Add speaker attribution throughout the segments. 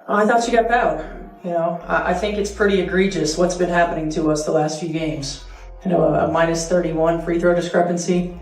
Speaker 1: I thought she got fouled. I think it's pretty egregious what's been happening to us the last few games. A minus 31 free throw discrepancy.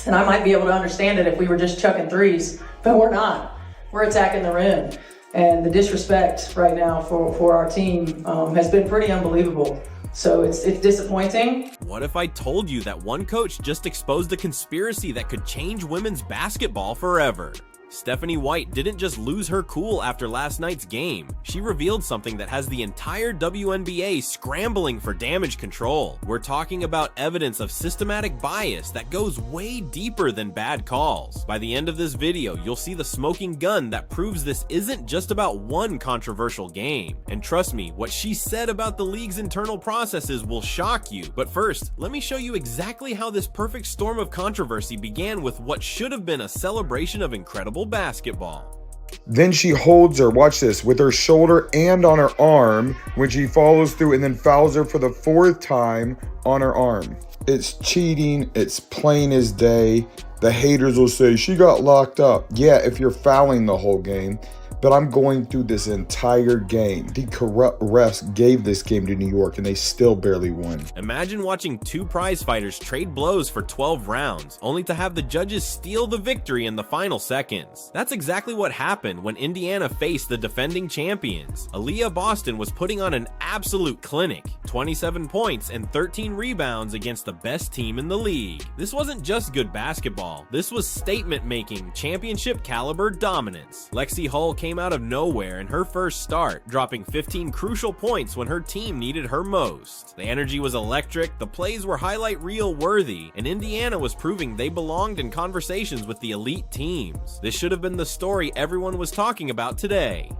Speaker 1: And I might be able to understand it if we were just chucking threes, but we're not. We're attacking the rim. And the disrespect right now for our team has been pretty unbelievable. So it's disappointing.
Speaker 2: What if I told you that one coach just exposed a conspiracy that could change women's basketball forever? Stephanie White didn't just lose her cool after last night's game. She revealed something that has the entire WNBA scrambling for damage control. We're talking about evidence of systematic bias that goes way deeper than bad calls. By the end of this video, you'll see the smoking gun that proves this isn't just about one controversial game. And trust me, what she said about the league's internal processes will shock you. But first, let me show you exactly how this perfect storm of controversy began with what should have been a celebration of incredible basketball.
Speaker 3: Then she holds her, watch this, with her shoulder and on her arm when she follows through and then fouls her for the 4th time on her arm. It's cheating. It's plain as day. The haters will say she got locked up. Yeah, if you're fouling the whole game. But I'm going through this entire game. The corrupt refs gave this game to New York and they still barely won.
Speaker 2: Imagine watching two prize fighters trade blows for 12 rounds, only to have the judges steal the victory in the final seconds. That's exactly what happened when Indiana faced the defending champions. Aaliyah Boston was putting on an absolute clinic. 27 points and 13 rebounds against the best team in the league. This wasn't just good basketball. This was statement-making, championship-caliber dominance. Lexi Hull came out of nowhere in her first start, dropping 15 crucial points when her team needed her most. The energy was electric, the plays were highlight reel worthy, and Indiana was proving they belonged in conversations with the elite teams. This should have been the story everyone was talking about today.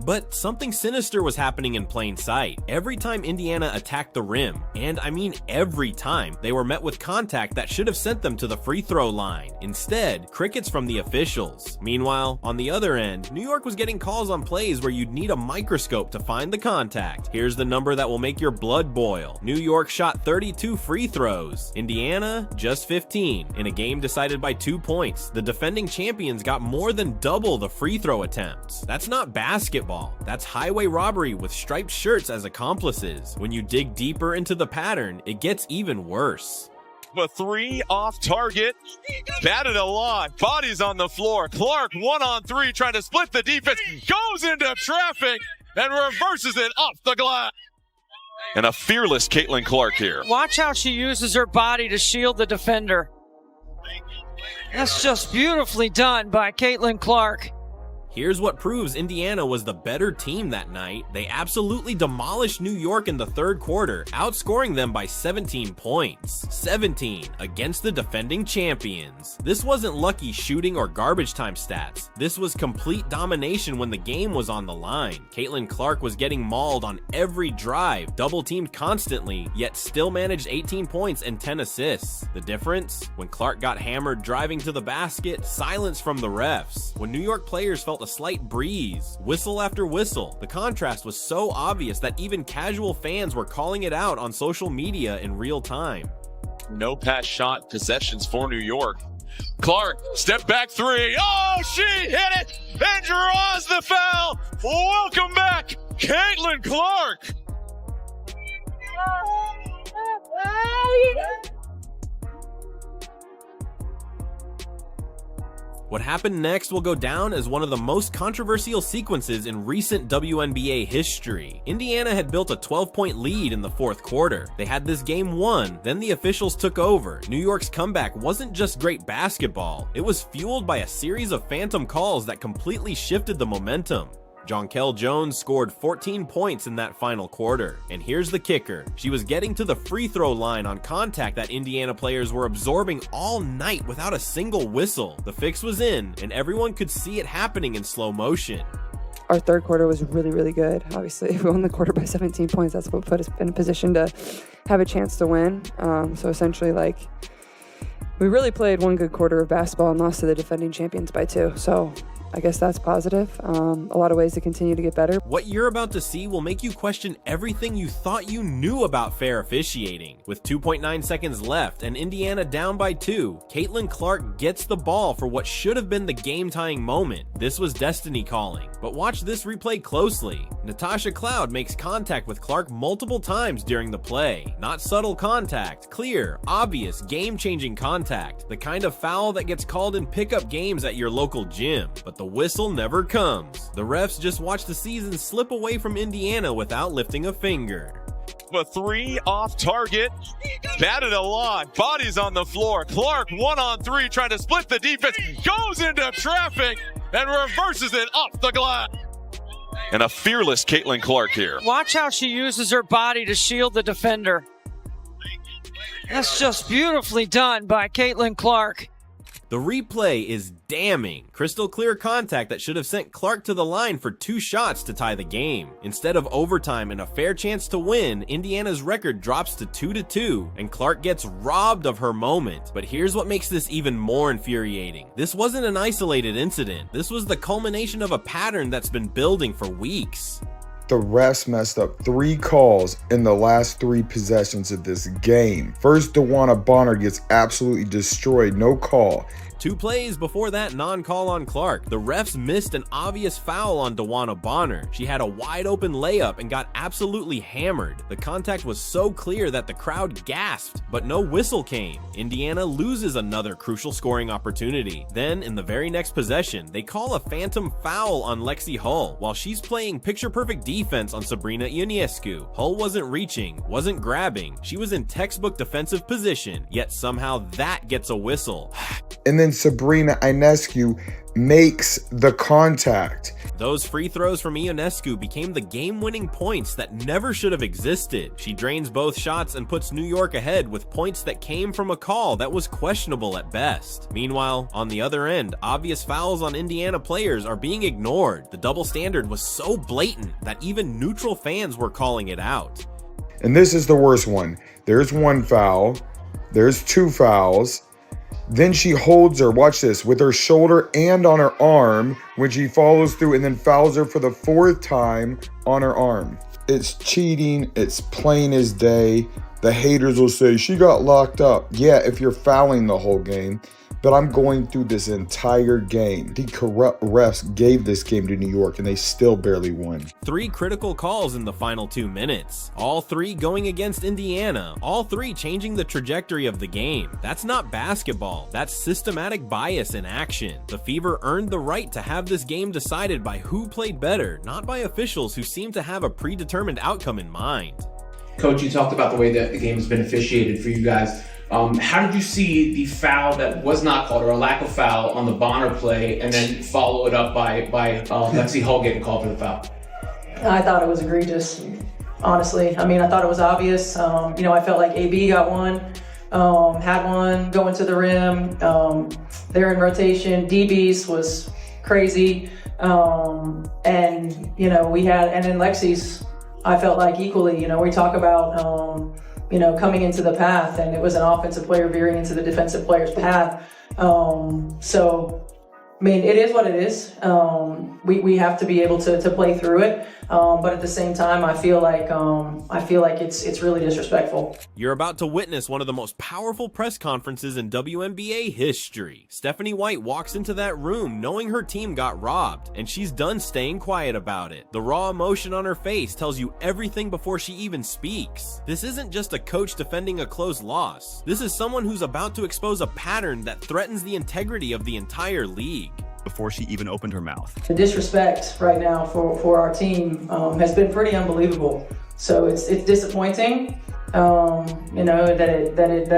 Speaker 2: But something sinister was happening in plain sight. Every time Indiana attacked the rim, and I mean every time, they were met with contact that should have sent them to the free throw line. Instead, crickets from the officials. Meanwhile, on the other end, New York was getting calls on plays where you'd need a microscope to find the contact. Here's the number that will make your blood boil. New York shot 32 free throws. Indiana, just 15. In a game decided by 2 points, the defending champions got more than double the free throw attempts. That's not basketball. That's highway robbery with striped shirts as accomplices. When you dig deeper into the pattern, it gets even worse.
Speaker 4: A 3 off target, batted a lot, bodies on the floor. Clark 1-on-3 trying to split the defense, goes into traffic and reverses it off the glass. And a fearless Caitlin Clark here.
Speaker 5: Watch how she uses her body to shield the defender. That's just beautifully done by Caitlin Clark.
Speaker 2: Here's what proves Indiana was the better team that night. They absolutely demolished New York in the third quarter, outscoring them by 17 points. 17 against the defending champions. This wasn't lucky shooting or garbage time stats. This was complete domination when the game was on the line. Caitlin Clark was getting mauled on every drive, double-teamed constantly, yet still managed 18 points and 10 assists. The difference? When Clark got hammered driving to the basket, silence from the refs. When New York players felt a slight breeze, whistle after whistle. The contrast was so obvious that even casual fans were calling it out on social media in real time.
Speaker 4: No pass shot possessions for New York. Clark, step back 3. Oh, she hit it and draws the foul. Welcome back, Caitlin Clark.
Speaker 2: What happened next will go down as one of the most controversial sequences in recent WNBA history. Indiana had built a 12-point lead in the fourth quarter. They had this game won, then the officials took over. New York's comeback wasn't just great basketball, it was fueled by a series of phantom calls that completely shifted the momentum. Jonquel Jones scored 14 points in that final quarter. And here's the kicker. She was getting to the free throw line on contact that Indiana players were absorbing all night without a single whistle. The fix was in, and everyone could see it happening in slow motion.
Speaker 6: Our third quarter was really, really good. Obviously, if we won the quarter by 17 points, that's what put us in a position to have a chance to win. So essentially, we really played one good quarter of basketball and lost to the defending champions by 2. So I guess that's positive. A lot of ways to continue to get better.
Speaker 2: What you're about to see will make you question everything you thought you knew about fair officiating. With 2.9 seconds left and Indiana down by 2, Caitlin Clark gets the ball for what should have been the game-tying moment. This was destiny calling. But watch this replay closely. Natasha Cloud makes contact with Clark multiple times during the play. Not subtle contact, clear, obvious, game-changing contact. The kind of foul that gets called in pickup games at your local gym. But the whistle never comes. The refs just watch the season slip away from Indiana without lifting a finger.
Speaker 4: A 3 off target. Batted a lot. Bodies on the floor. Clark 1-on-3 trying to split the defense. Goes into traffic and reverses it off the glass. And a fearless Caitlin Clark here.
Speaker 5: Watch how she uses her body to shield the defender. That's just beautifully done by Caitlin Clark.
Speaker 2: The replay is damning. Crystal clear contact that should have sent Clark to the line for 2 shots to tie the game. Instead of overtime and a fair chance to win, Indiana's record drops to 2-2, and Clark gets robbed of her moment. But here's what makes this even more infuriating. This wasn't an isolated incident. This was the culmination of a pattern that's been building for weeks.
Speaker 3: The refs messed up 3 calls in the last 3 possessions of this game. First, DeWanna Bonner gets absolutely destroyed, no call.
Speaker 2: 2 plays before that non-call on Clark, the refs missed an obvious foul on DeWanna Bonner. She had a wide open layup and got absolutely hammered. The contact was so clear that the crowd gasped, but no whistle came. Indiana loses another crucial scoring opportunity. Then, in the very next possession, they call a phantom foul on Lexi Hull while she's playing picture-perfect defense on Sabrina Ionescu. Hull wasn't reaching, wasn't grabbing. She was in textbook defensive position, yet somehow that gets a whistle.
Speaker 3: And then Sabrina Ionescu makes the contact.
Speaker 2: Those free throws from Ionescu became the game-winning points that never should have existed. She drains both shots and puts New York ahead with points that came from a call that was questionable at best. Meanwhile, on the other end, obvious fouls on Indiana players are being ignored. The double standard was so blatant that even neutral fans were calling it out.
Speaker 3: And this is the worst one. There's 1 foul. There's 2 fouls. Then she holds her, watch this, with her shoulder and on her arm when she follows through and then fouls her for the 4th time on her arm. It's cheating. It's plain as day. The haters will say she got locked up. Yeah, if you're fouling the whole game. But I'm going through this entire game. The corrupt refs gave this game to New York and they still barely won.
Speaker 2: 3 critical calls in the final 2 minutes. All 3 going against Indiana. All 3 changing the trajectory of the game. That's not basketball. That's systematic bias in action. The Fever earned the right to have this game decided by who played better, not by officials who seem to have a predetermined outcome in mind.
Speaker 7: Coach, you talked about the way that the game has been officiated for you guys. How did you see the foul that was not called, or a lack of foul, on the Bonner play, and then follow it up by Lexi Hull getting called for the foul?
Speaker 1: I thought it was egregious, honestly. I mean, I thought it was obvious. I felt like AB got one, had one going to the rim. They're in rotation. DB's was crazy. And then Lexi's, I felt like equally, we talk about, coming into the path, and it was an offensive player veering into the defensive player's path. It is what it is. We have to be able to play through it. But at the same time, I feel like it's really disrespectful.
Speaker 2: You're about to witness one of the most powerful press conferences in WNBA history. Stephanie White walks into that room knowing her team got robbed, and she's done staying quiet about it. The raw emotion on her face tells you everything before she even speaks. This isn't just a coach defending a close loss. This is someone who's about to expose a pattern that threatens the integrity of the entire league.
Speaker 8: Before she even opened her mouth.
Speaker 1: The disrespect right now for our team has been pretty unbelievable. So it's disappointing, that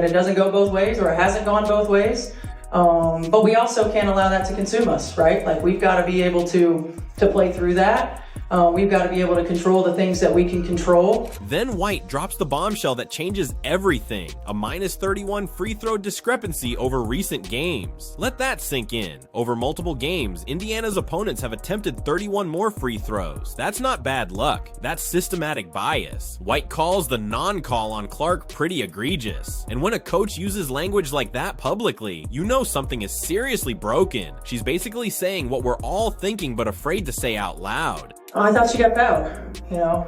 Speaker 1: it doesn't go both ways, or it hasn't gone both ways. But we also can't allow that to consume us, right? Like, we've got to be able to play through that. We've got to be able to control the things that we can control.
Speaker 2: Then White drops the bombshell that changes everything, a -31 free throw discrepancy over recent games. Let that sink in. Over multiple games, Indiana's opponents have attempted 31 more free throws. That's not bad luck, that's systematic bias. White calls the non-call on Clark pretty egregious. And when a coach uses language like that publicly, you know something is seriously broken. She's basically saying what we're all thinking but afraid to say out loud.
Speaker 1: I thought she got fouled.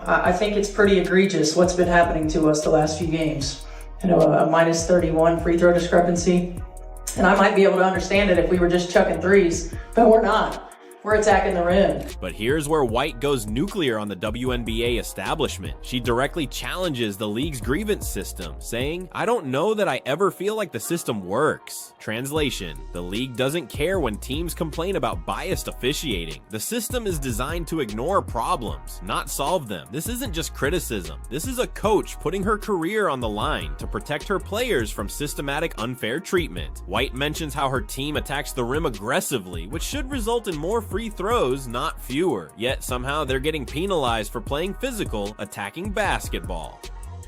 Speaker 1: I think it's pretty egregious what's been happening to us the last few games. A -31 free throw discrepancy. And I might be able to understand it if we were just chucking threes, but we're not. We're attacking the rim.
Speaker 2: But here's where White goes nuclear on the WNBA establishment. She directly challenges the league's grievance system, saying, "I don't know that I ever feel like the system works." Translation: the league doesn't care when teams complain about biased officiating. The system is designed to ignore problems, not solve them. This isn't just criticism. This is a coach putting her career on the line to protect her players from systematic unfair treatment. White mentions how her team attacks the rim aggressively, which should result in more free throws, not fewer. Yet somehow they're getting penalized for playing physical, attacking basketball.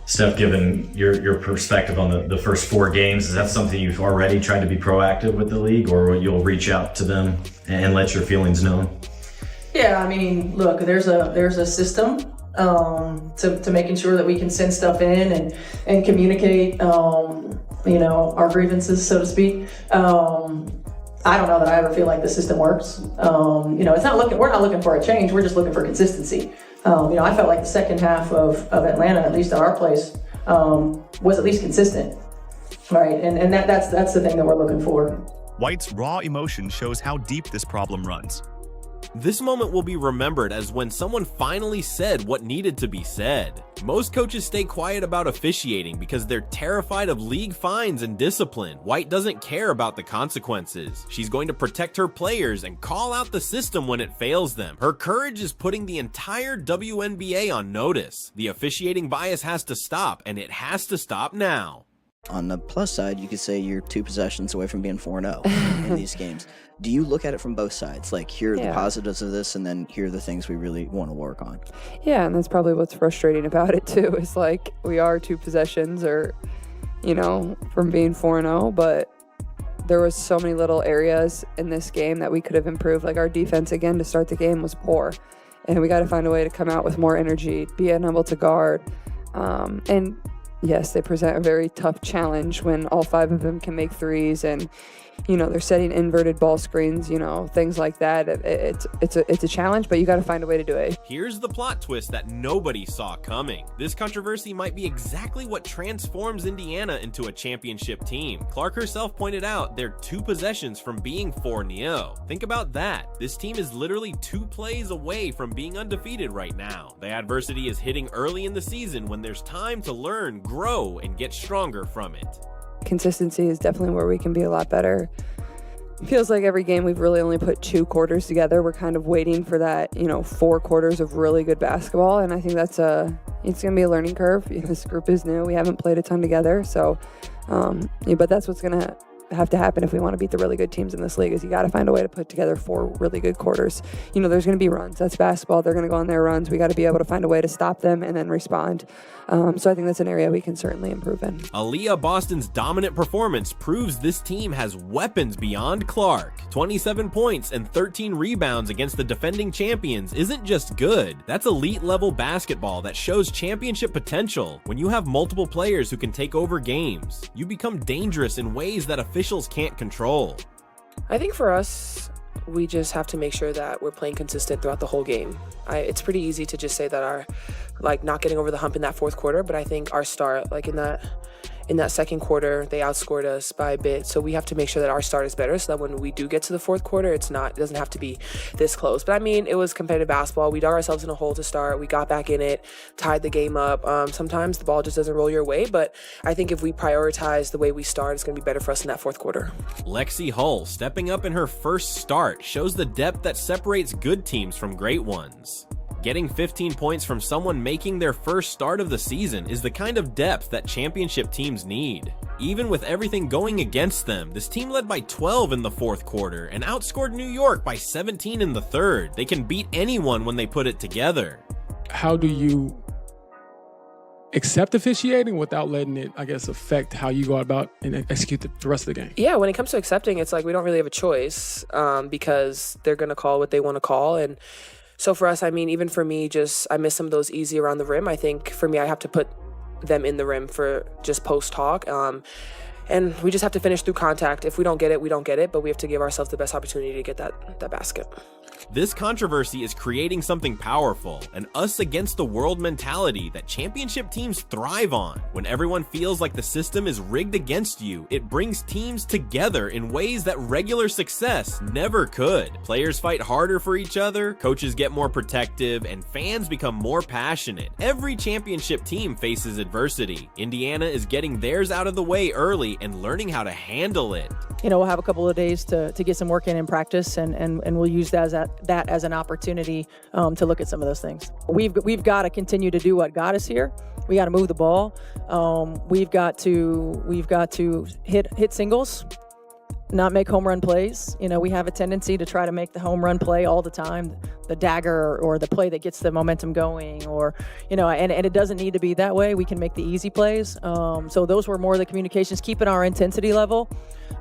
Speaker 9: Steph, given your perspective on the first 4 games, is that something you've already tried to be proactive with the league, or you'll reach out to them and let your feelings known?
Speaker 1: Yeah, I mean, look, there's a system to making sure that we can send stuff in and communicate, our grievances, so to speak. I don't know that I ever feel like the system works. We're not looking for a change. We're just looking for consistency. I felt like the second half of Atlanta, at least at our place, was at least consistent, right? And that's the thing that we're looking for.
Speaker 8: White's raw emotion shows how deep this problem runs.
Speaker 2: This moment will be remembered as when someone finally said what needed to be said. Most coaches stay quiet about officiating because they're terrified of league fines and discipline. White doesn't care about the consequences. She's going to protect her players and call out the system when it fails them. Her courage is putting the entire WNBA on notice. The officiating bias has to stop, and it has to stop now.
Speaker 10: On the plus side, you could say you're 2 possessions away from being 4-0 in these games. Do you look at it from both sides? Like, here are the positives of this, and then here are the things we really want to work on.
Speaker 6: Yeah, and that's probably what's frustrating about it, too, is like we are 2 possessions from being 4-0, but there was so many little areas in this game that we could have improved. Like, our defense, again, to start the game was poor, and we got to find a way to come out with more energy, be able to guard, and yes, they present a very tough challenge when all 5 of them can make threes, and they're setting inverted ball screens, things like that. It's a challenge, but you got to find a way to do it.
Speaker 2: Here's the plot twist that nobody saw coming. This controversy might be exactly what transforms Indiana into a championship team. Clark herself pointed out they're 2 possessions from being 4-0. Think about that. This team is literally 2 plays away from being undefeated right now. The adversity is hitting early in the season when there's time to learn, grow, and get stronger from it.
Speaker 6: Consistency is definitely where we can be a lot better. It feels like every game we've really only put 2 quarters together. We're kind of waiting for that, 4 quarters of really good basketball, and I think it's going to be a learning curve. This group is new. We haven't played a ton together, so but that's what's going to have to happen if we want to beat the really good teams in this league, is you got to find a way to put together 4 really good quarters. There's going to be runs. That's basketball. They're going to go on their runs. We got to be able to find a way to stop them and then respond. So I think that's an area we can certainly improve in.
Speaker 2: Aaliyah Boston's dominant performance proves this team has weapons beyond Clark. 27 points and 13 rebounds against the defending champions isn't just good. That's elite level basketball that shows championship potential. When you have multiple players who can take over games, you become dangerous in ways that officials can't control.
Speaker 11: I think for us, we just have to make sure that we're playing consistent throughout the whole game. It's pretty easy to just say that our not getting over the hump in that 4th quarter, but I think our start, in that 2nd quarter, they outscored us by a bit. So we have to make sure that our start is better so that when we do get to the 4th quarter, it doesn't have to be this close. But it was competitive basketball. We dug ourselves in a hole to start. We got back in it, tied the game up. Sometimes the ball just doesn't roll your way, but I think if we prioritize the way we start, it's going to be better for us in that 4th quarter.
Speaker 2: Lexi Hull stepping up in her first start shows the depth that separates good teams from great ones. Getting 15 points from someone making their first start of the season is the kind of depth that championship teams need. Even with everything going against them, this team led by 12 in the fourth quarter and outscored New York by 17 in the third. They can beat anyone when they put it together.
Speaker 12: How do you accept officiating without letting it, I guess, affect how you go about and execute the rest of the game?
Speaker 11: Yeah, when it comes to accepting, it's like we don't really have a choice because they're going to call what they want to call. And so for us, I mean, even for me, I miss some of those easy around the rim. I think for me, I have to put them in the rim for just post talk. And we just have to finish through contact. If we don't get it, we don't get it, but we have to give ourselves the best opportunity to get that basket.
Speaker 2: This controversy is creating something powerful, an us against the world mentality that championship teams thrive on. When everyone feels like the system is rigged against you, it brings teams together in ways that regular success never could. Players fight harder for each other, coaches get more protective, and fans become more passionate. Every championship team faces adversity. Indiana is getting theirs out of the way early and learning how to handle it.
Speaker 1: We'll have a couple of days to get some work in practice, and we'll use that as an opportunity to look at some of those things. We've got to continue to do what got us here. We got to move the ball. We've got to hit singles, not make home run plays. We have a tendency to try to make the home run play all the time, the dagger or the play that gets the momentum going, or and it doesn't need to be that way. We can make the easy plays. So those were more of the communications, keeping our intensity level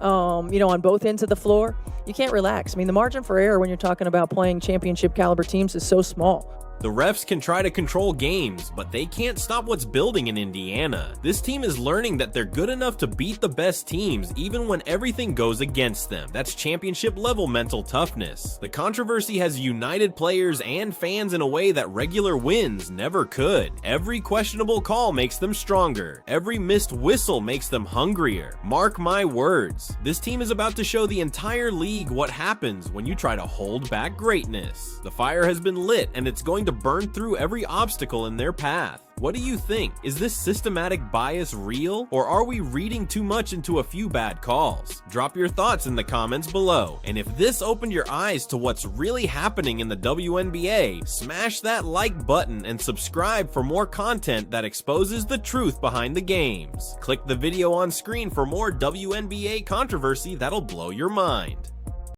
Speaker 1: on both ends of the floor. You can't relax. I mean, the margin for error when you're talking about playing championship caliber teams is so small.
Speaker 2: The refs can try to control games, but they can't stop what's building in Indiana. This team is learning that they're good enough to beat the best teams even when everything goes against them. That's championship level mental toughness. The controversy has united players and fans in a way that regular wins never could. Every questionable call makes them stronger. Every missed whistle makes them hungrier. Mark my words, this team is about to show the entire league what happens when you try to hold back greatness. The fire has been lit and it's going to burn through every obstacle in their path. What do you think? Is this systematic bias real, or are we reading too much into a few bad calls? Drop your thoughts in the comments below. And if this opened your eyes to what's really happening in the WNBA, smash that like button and subscribe for more content that exposes the truth behind the games. Click the video on screen for more WNBA controversy that'll blow your mind.